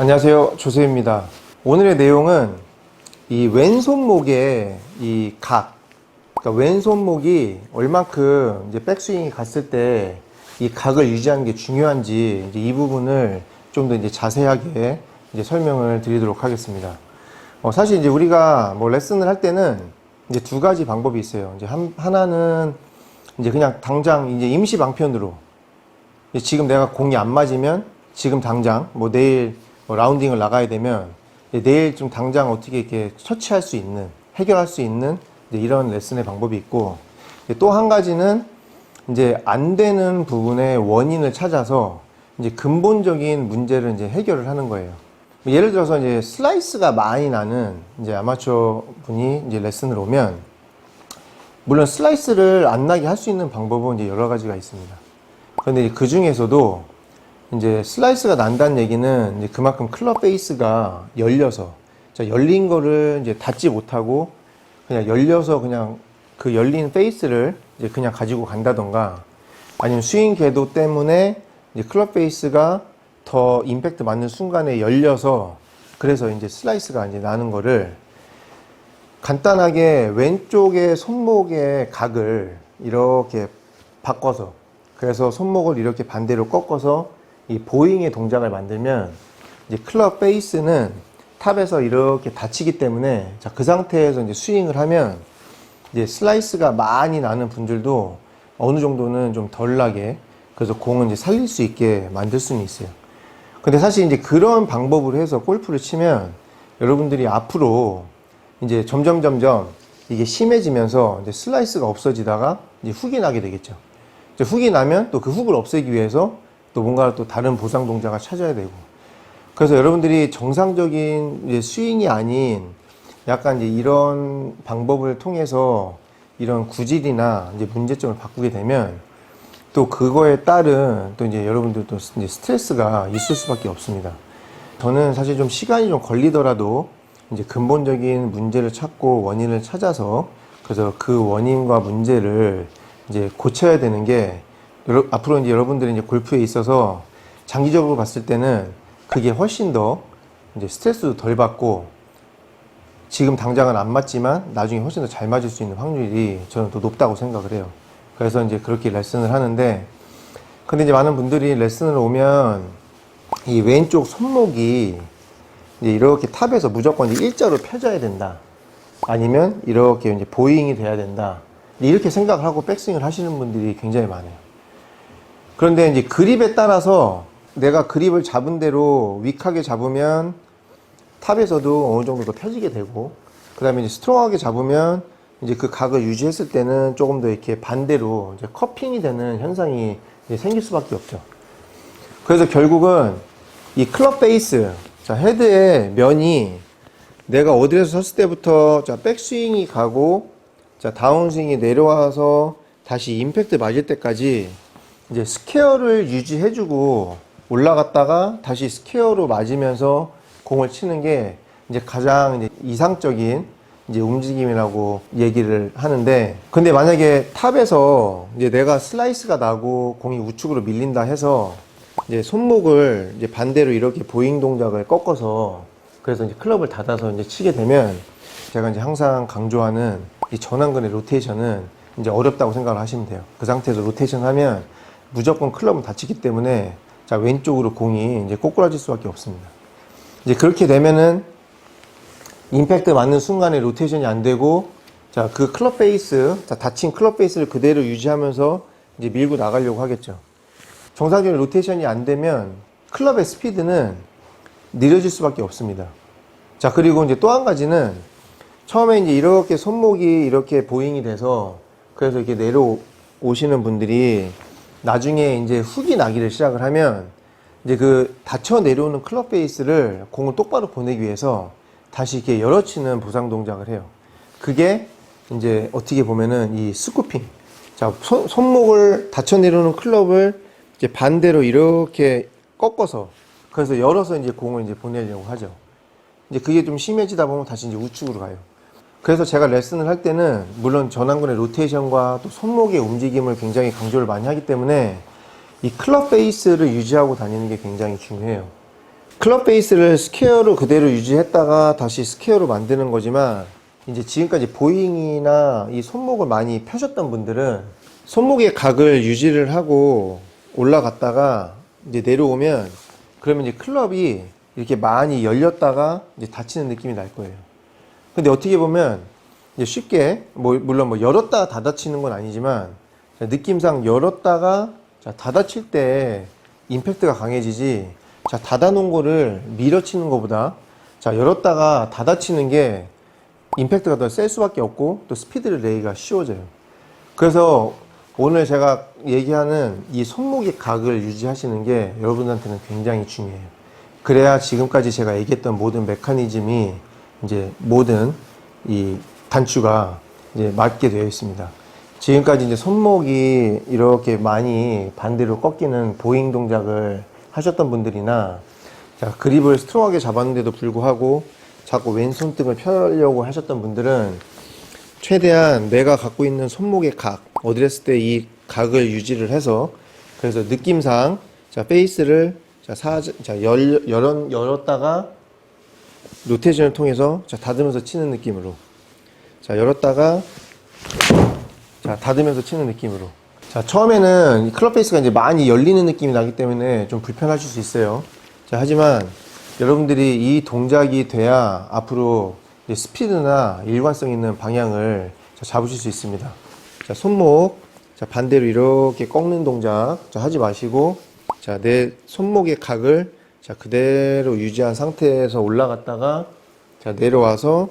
안녕하세요, 조세입니다. 오늘의 내용은 이 왼손목의 이 각, 그러니까 왼손목이 얼만큼 이제 백스윙이 갔을 때 이 각을 유지하는 게 중요한지 이제 이 부분을 좀 더 이제 자세하게 이제 설명을 드리도록 하겠습니다. 사실 이제 우리가 뭐 레슨을 할 때는 이제 두 가지 방법이 있어요. 이제 하나는 이제 그냥 당장 이제 임시 방편으로 지금 내가 공이 안 맞으면 지금 당장 뭐 내일 라운딩을 나가야 되면 내일 좀 당장 어떻게 이렇게 처치할 수 있는, 해결할 수 있는 이런 레슨의 방법이 있고, 또 한 가지는 이제 안 되는 부분의 원인을 찾아서 이제 근본적인 문제를 이제 해결을 하는 거예요. 예를 들어서 이제 슬라이스가 많이 나는 이제 아마추어 분이 이제 레슨을 오면, 물론 슬라이스를 안 나게 할 수 있는 방법은 이제 여러 가지가 있습니다. 그런데 그 중에서도 이제 슬라이스가 난다는 얘기는 이제 그만큼 클럽 페이스가 열려서, 열린 거를 이제 닫지 못하고 그냥 열려서 그냥 그 열린 페이스를 이제 그냥 가지고 간다던가, 아니면 스윙 궤도 때문에 이제 클럽 페이스가 더 임팩트 맞는 순간에 열려서 그래서 이제 슬라이스가 이제 나는 거를 간단하게 왼쪽의 손목의 각을 이렇게 바꿔서, 그래서 손목을 이렇게 반대로 꺾어서 이 보잉의 동작을 만들면 이제 클럽 페이스는 탑에서 이렇게 닫히기 때문에, 자, 그 상태에서 이제 스윙을 하면 이제 슬라이스가 많이 나는 분들도 어느 정도는 좀 덜 나게, 그래서 공은 이제 살릴 수 있게 만들 수는 있어요. 근데 사실 이제 그런 방법으로 해서 골프를 치면 여러분들이 앞으로 이제 점점 이게 심해지면서 이제 슬라이스가 없어지다가 이제 훅이 나게 되겠죠. 이제 훅이 나면 또 그 훅을 없애기 위해서 또 뭔가 또 다른 보상 동작을 찾아야 되고, 그래서 여러분들이 정상적인 이제 스윙이 아닌 약간 이제 이런 방법을 통해서 이런 구질이나 이제 문제점을 바꾸게 되면 또 그거에 따른 또 이제 여러분들도 이제 스트레스가 있을 수밖에 없습니다. 저는 사실 좀 시간이 좀 걸리더라도 이제 근본적인 문제를 찾고 원인을 찾아서, 그래서 그 원인과 문제를 이제 고쳐야 되는 게, 앞으로 이제 여러분들이 이제 골프에 있어서 장기적으로 봤을 때는 그게 훨씬 더 이제 스트레스도 덜 받고, 지금 당장은 안 맞지만 나중에 훨씬 더 잘 맞을 수 있는 확률이 저는 더 높다고 생각을 해요. 그래서 이제 그렇게 레슨을 하는데, 근데 이제 많은 분들이 레슨을 오면 이 왼쪽 손목이 이제 이렇게 탑에서 무조건 이제 일자로 펴져야 된다, 아니면 이렇게 이제 보잉이 돼야 된다, 이렇게 생각을 하고 백스윙을 하시는 분들이 굉장히 많아요. 그런데 이제 그립에 따라서 내가 그립을 잡은 대로 윅하게 잡으면 탑에서도 어느 정도 더 펴지게 되고, 그 다음에 이제 스트롱하게 잡으면 이제 그 각을 유지했을 때는 조금 더 이렇게 반대로 이제 커핑이 되는 현상이 이제 생길 수밖에 없죠. 그래서 결국은 이 클럽 베이스, 자, 헤드의 면이 내가 어디에서 섰을 때부터, 자, 백스윙이 가고, 자, 다운스윙이 내려와서 다시 임팩트 맞을 때까지 이제 스퀘어를 유지해주고 올라갔다가 다시 스퀘어로 맞으면서 공을 치는 게 이제 가장 이제 이상적인 이제 움직임이라고 얘기를 하는데, 근데 만약에 탑에서 이제 내가 슬라이스가 나고 공이 우측으로 밀린다 해서 이제 손목을 이제 반대로 이렇게 보잉 동작을 꺾어서, 그래서 이제 클럽을 닫아서 이제 치게 되면, 제가 이제 항상 강조하는 이 전완근의 로테이션은 이제 어렵다고 생각을 하시면 돼요. 그 상태에서 로테이션 하면 무조건 클럽은 닫히기 때문에, 자, 왼쪽으로 공이 이제 꼬꾸라질 수밖에 없습니다. 이제 그렇게 되면은 임팩트 맞는 순간에 로테이션이 안 되고, 자, 그 클럽 베이스, 자, 닫힌 클럽 베이스를 그대로 유지하면서 이제 밀고 나가려고 하겠죠. 정상적인 로테이션이 안 되면 클럽의 스피드는 느려질 수밖에 없습니다. 자, 그리고 이제 또 한 가지는, 처음에 이제 이렇게 손목이 이렇게 보잉이 돼서 그래서 이렇게 내려오시는 분들이 나중에 이제 훅이 나기를 시작을 하면, 이제 그 닫혀 내려오는 클럽 베이스를 공을 똑바로 보내기 위해서 다시 이렇게 열어치는 보상 동작을 해요. 그게 이제 어떻게 보면은 이 스쿠핑. 자, 손목을 닫혀 내려오는 클럽을 이제 반대로 이렇게 꺾어서, 그래서 열어서 이제 공을 이제 보내려고 하죠. 이제 그게 좀 심해지다 보면 다시 이제 우측으로 가요. 그래서 제가 레슨을 할 때는 물론 전완근의 로테이션과 또 손목의 움직임을 굉장히 강조를 많이 하기 때문에 이 클럽 베이스를 유지하고 다니는 게 굉장히 중요해요. 클럽 베이스를 스퀘어로 그대로 유지했다가 다시 스퀘어로 만드는 거지만, 이제 지금까지 보잉이나 이 손목을 많이 펴셨던 분들은 손목의 각을 유지를 하고 올라갔다가 이제 내려오면, 그러면 이제 클럽이 이렇게 많이 열렸다가 이제 닫히는 느낌이 날 거예요. 근데 어떻게 보면 이제 쉽게, 물론 열었다가 닫아치는 건 아니지만, 느낌상 열었다가 닫아칠 때 임팩트가 강해지지, 닫아놓은 거를 밀어치는 것보다 열었다가 닫아치는 게 임팩트가 더 셀 수밖에 없고 또 스피드를 내기가 쉬워져요. 그래서 오늘 제가 얘기하는 이 손목의 각을 유지하시는 게 여러분한테는 굉장히 중요해요. 그래야 지금까지 제가 얘기했던 모든 메커니즘이 이제 모든 이 단추가 이제 맞게 되어 있습니다. 지금까지 이제 손목이 이렇게 많이 반대로 꺾이는 보잉 동작을 하셨던 분들이나, 그립을 스트롱하게 잡았는데도 불구하고 자꾸 왼손등을 펴려고 하셨던 분들은 최대한 내가 갖고 있는 손목의 각, 어디를 했을 때 이 각을 유지를 해서, 그래서 느낌상 베이스를 열었다가 로테이션을 통해서 닫으면서 치는 느낌으로, 열었다가 닫으면서 치는 느낌으로. 처음에는 클럽 베이스가 이제 많이 열리는 느낌이 나기 때문에 좀 불편하실 수 있어요. 하지만 여러분들이 이 동작이 돼야 앞으로 스피드나 일관성 있는 방향을 잡으실 수 있습니다. 손목 반대로 이렇게 꺾는 동작 하지 마시고, 내 손목의 각을 그대로 유지한 상태에서 올라갔다가 내려와서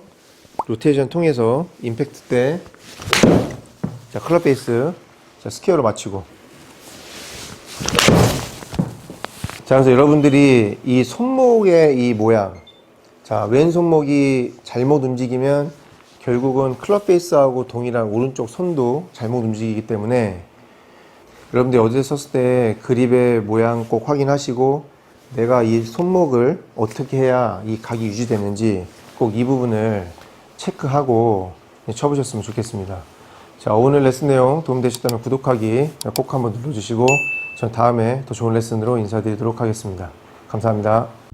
로테이션 통해서 임팩트 때 클럽 베이스 스퀘어로 맞추고. 그래서 여러분들이 이 손목의 이 모양, 왼손목이 잘못 움직이면 결국은 클럽 베이스하고 동일한 오른쪽 손도 잘못 움직이기 때문에, 여러분들이 어디에 썼을 때 그립의 모양 꼭 확인하시고, 내가 이 손목을 어떻게 해야 이 각이 유지되는지 꼭 이 부분을 체크하고 쳐보셨으면 좋겠습니다. 오늘 레슨 내용 도움되셨다면 구독하기 꼭 한번 눌러주시고, 전 다음에 더 좋은 레슨으로 인사드리도록 하겠습니다. 감사합니다.